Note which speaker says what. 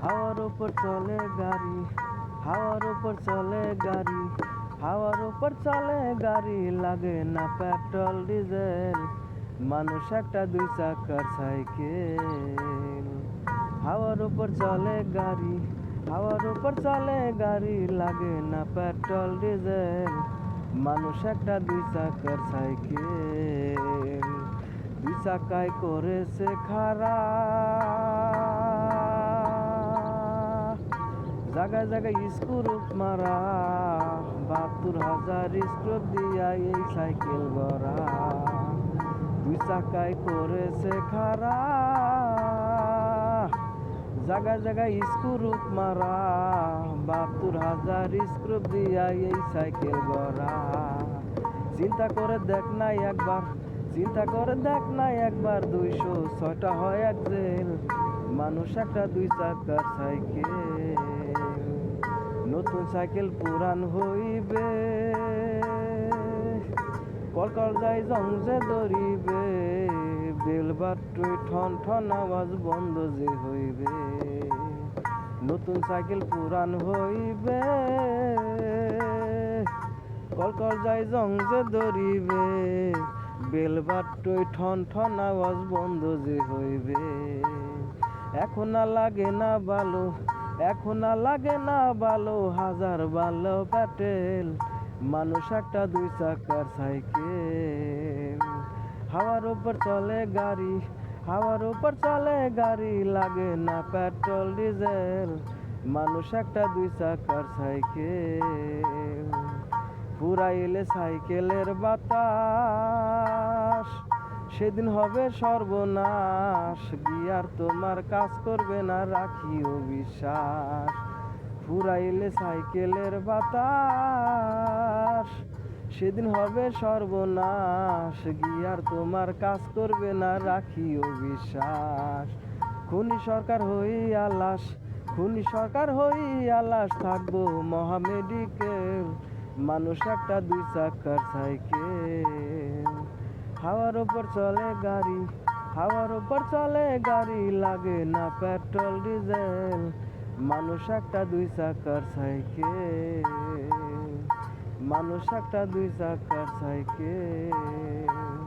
Speaker 1: হাওয়ার উপর চলে গাড়ি, হাওয়ার উপর চলে গাড়ি, হাওয়ার উপর চলে গাড়ি, লাগে না পেট্রোল ডিজেল, মানুষ একটা দুই চাকার সাইকেল। হাওয়ার উপর চলে গাড়ি, হাওয়ার উপর চলে গাড়ি, লাগে না পেট্রোল ডিজেল, মানুষ একটা দুই চাকার সাইকেল। দুই চাকায় করেছে খাড়া, জায়গায় জায়গায় স্ক্রুপ মারা, ৭২,০০০ স্ক্রুপ দিয়া এই সাইকেল গড়া। দুই চাকায় করেছে খাড়া, জায়গায় জায়গায় স্ক্রুপ মারা, ৭২,০০০ স্ক্রুপ দিয়া এই সাইকেল গড়া। চিন্তা করে দেখ নাই একবার, চিন্তা করে দেখ নাই একবার, ২০৬টা হয় এক জেল, মানুষ একটা দুই চাকার সাইকেল। নতুন সাইকেল পুরান হইবে, কলকল যাই জংজে ধরিবে, বেল বাট্টুই ঠন ঠন আওয়াজ বন্ধ যে হইবে। নতুন সাইকেল পুরান হইবে, কলকল যাই জংজে ধরিবে, বেল বাট্টুই ঠন ঠন আওয়াজ বন্ধ যে হইবে। এখন আর লাগে না ভালো, এখন আর লাগে না ভালো, হাজার ভালো প্যাটেল, মানুষ একটা দুই চাকার সাইকেল। হাওয়ার উপর চলে গাড়ি, হাওয়ার উপর চলে গাড়ি, লাগে না পেট্রোল ডিজেল, মানুষ একটা দুই চাকার সাইকেল। ফুরাইলে সাইকেলের বাতাস, সেদিন হবে সর্বনাশ, গিয়ার তোমার কাজ করবে না, রাখিও বিশ্বাস। ফুরাইলে সাইকেলের বাতাস, সেদিন হবে সর্বনাশ, গিয়ার তোমার কাজ করবে না, রাখিও বিশ্বাস। খুনি সরকার হইয়া লাশ, খুনি সরকার হইয়া লাশ, থাকবো মহামেডিকেল, মানুষ একটা দুই চাকার সাইকেল। হাওয়ার উপর চলে গাড়ি, হাওয়ার উপর চলে গাড়ি, লাগে না পেট্রোল ডিজেল, মানুষ একটা দুই চাকার সাইকেল, মানুষ একটা দুই চাকার সাইকেল।